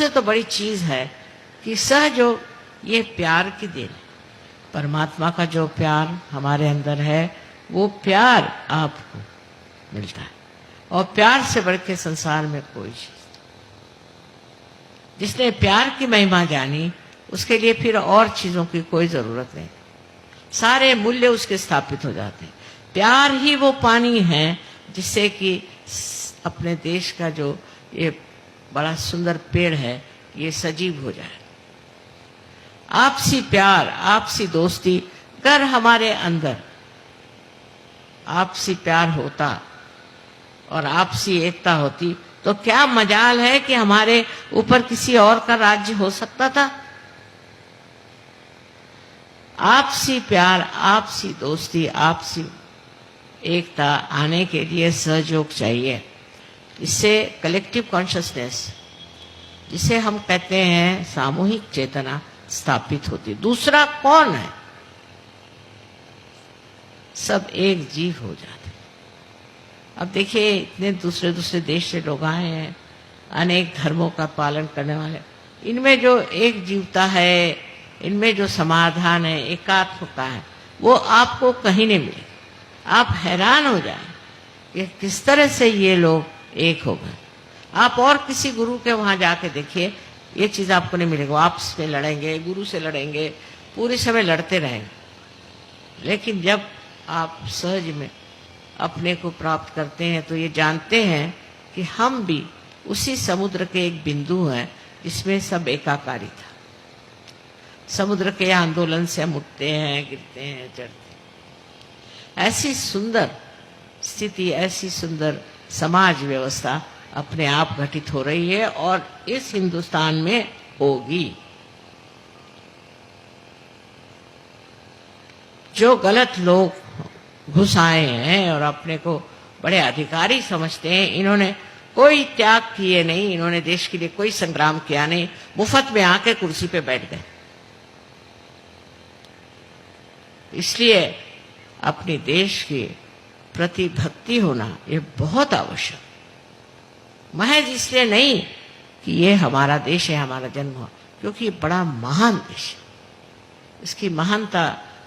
सबसे तो बड़ी चीज है कि सहयोग ये प्यार की देन है। परमात्मा का जो प्यार हमारे अंदर है वो प्यार आपको मिलता है, और प्यार से बढ़ के संसार में कोई चीज। जिसने प्यार की महिमा जानी उसके लिए फिर और चीजों की कोई जरूरत नहीं, सारे मूल्य उसके स्थापित हो जाते हैं। प्यार ही वो पानी है जिससे कि अपने देश का जो ये बड़ा सुंदर पेड़ है ये सजीव हो जाए। आपसी प्यार, आपसी दोस्ती, अगर हमारे अंदर आपसी प्यार होता और आपसी एकता होती तो क्या मजाल है कि हमारे ऊपर किसी और का राज्य हो सकता था। आपसी प्यार, आपसी दोस्ती, आपसी एकता आने के लिए सहयोग चाहिए। इससे कलेक्टिव कॉन्शियसनेस, जिसे हम कहते हैं सामूहिक चेतना, स्थापित होती। दूसरा कौन है, सब एक जीव हो जाते। अब देखिए इतने दूसरे दूसरे देश से लोग आए हैं, अनेक धर्मों का पालन करने वाले, इनमें जो एक जीवता है, इनमें जो समाधान है, एकात्मता है, वो आपको कहीं नहीं मिले। आप हैरान हो जाए कि किस तरह से ये लोग एक हो गए। आप और किसी गुरु के वहां जाके देखिए, ये चीज आपको नहीं मिलेगी। आपस में लड़ेंगे, गुरु से लड़ेंगे, पूरे समय लड़ते रहेंगे। लेकिन जब आप सहज में अपने को प्राप्त करते हैं तो ये जानते हैं कि हम भी उसी समुद्र के एक बिंदु हैं जिसमें सब एकाकारी था। समुद्र के आंदोलन से हम उठते हैं, गिरते हैं, चढ़ते हैं। ऐसी सुंदर स्थिति, ऐसी सुंदर समाज व्यवस्था अपने आप घटित हो रही है और इस हिंदुस्तान में होगी। जो गलत लोग घुस आए हैं और अपने को बड़े अधिकारी समझते हैं, इन्होंने कोई त्याग किए नहीं, इन्होंने देश के लिए कोई संग्राम किया नहीं, मुफ्त में आके कुर्सी पे बैठ गए। इसलिए अपने देश के प्रति भक्ति होना ये बहुत आवश्यक, महज इसलिए नहीं कि ये हमारा देश है, हमारा जन्म हुआ, क्योंकि ये बड़ा महान देश है। इसकी महानता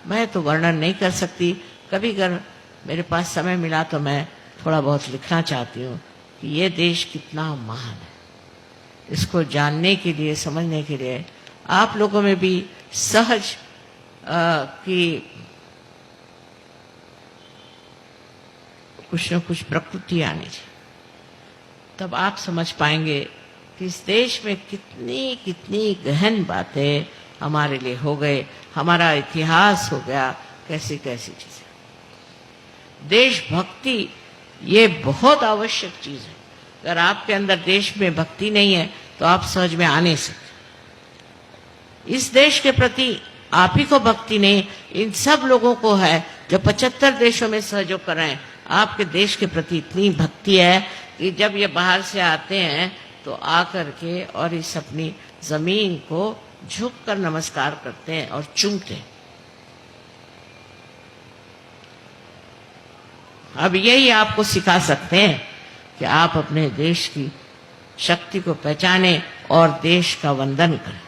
मैं तो वर्णन नहीं कर सकती। कभी अगर मेरे पास समय मिला तो मैं थोड़ा बहुत लिखना चाहती हूँ कि ये देश कितना महान है। इसको जानने के लिए, समझने के लिए आप लोगों में भी सहज की कुछ न कुछ प्रकृति आनी चाहिए, तब आप समझ पाएंगे कि इस देश में कितनी कितनी गहन बातें हमारे लिए हो गए, हमारा इतिहास हो गया, कैसी कैसी चीजें। देशभक्ति ये बहुत आवश्यक चीज है। अगर आपके अंदर देश में भक्ति नहीं है तो आप सहज में आ नहीं सकते। इस देश के प्रति आप ही को भक्ति नहीं, इन सब लोगों को है जो 75 देशों में सहयोग कर रहे हैं। आपके देश के प्रति इतनी भक्ति है कि जब ये बाहर से आते हैं तो आकर के और इस अपनी जमीन को झुक कर नमस्कार करते हैं और चूमते हैं। अब यही आपको सिखा सकते हैं कि आप अपने देश की शक्ति को पहचाने और देश का वंदन करें।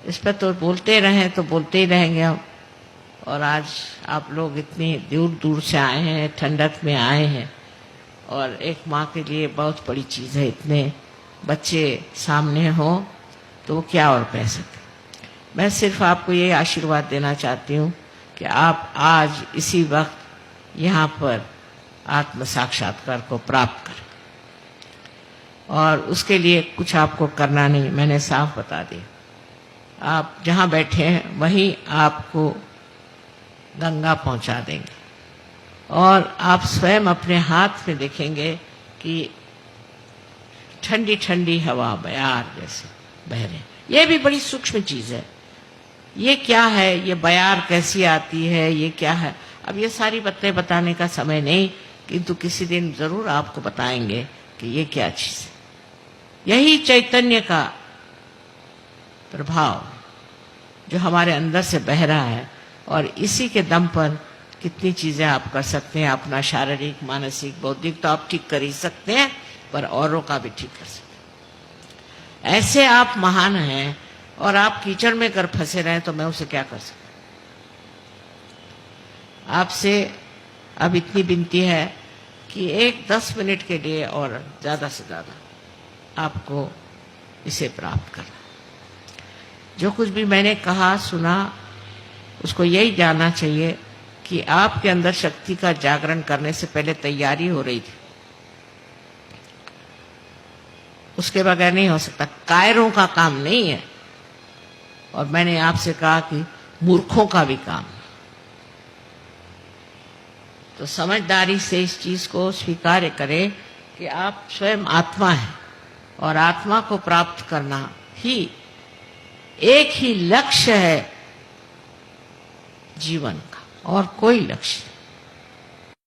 इस पर तो बोलते रहें तो बोलते ही रहेंगे हम। और आज आप लोग इतनी दूर दूर से आए हैं, ठंडक में आए हैं, और एक माँ के लिए बहुत बड़ी चीज़ है। इतने बच्चे सामने हों तो वो क्या और कह सकते। मैं सिर्फ आपको ये आशीर्वाद देना चाहती हूँ कि आप आज इसी वक्त यहाँ पर आत्म साक्षात्कार को प्राप्त करें, और उसके लिए कुछ आपको करना नहीं, मैंने साफ बता दिया। आप जहाँ बैठे हैं वहीं आपको गंगा पहुँचा देंगे, और आप स्वयं अपने हाथ में देखेंगे कि ठंडी ठंडी हवा बयार जैसे बह रहे। ये भी बड़ी सूक्ष्म चीज़ है। ये क्या है, ये बयार कैसी आती है, ये क्या है, अब ये सारी बातें बताने का समय नहीं, किंतु किसी दिन जरूर आपको बताएंगे कि ये क्या चीज़ है। यही चैतन्य का प्रभाव जो हमारे अंदर से बह रहा है, और इसी के दम पर कितनी चीज़ें आप कर सकते हैं। अपना शारीरिक, मानसिक, बौद्धिक तो आप ठीक कर ही सकते हैं, पर औरों का भी ठीक कर सकते हैं। ऐसे आप महान हैं और आप कीचड़ में कर फंसे रहे तो मैं उसे क्या कर सकता। आपसे अब इतनी विनती है कि 10 मिनट के लिए और ज्यादा से ज्यादा आपको इसे प्राप्त करना। जो कुछ भी मैंने कहा सुना उसको यही जानना चाहिए कि आपके अंदर शक्ति का जागरण करने से पहले तैयारी हो रही थी, उसके बगैर नहीं हो सकता। कायरों का काम नहीं है, और मैंने आपसे कहा कि मूर्खों का भी काम है। तो समझदारी से इस चीज को स्वीकार करें कि आप स्वयं आत्मा हैं और आत्मा को प्राप्त करना ही एक ही लक्ष्य है जीवन का, और कोई लक्ष्य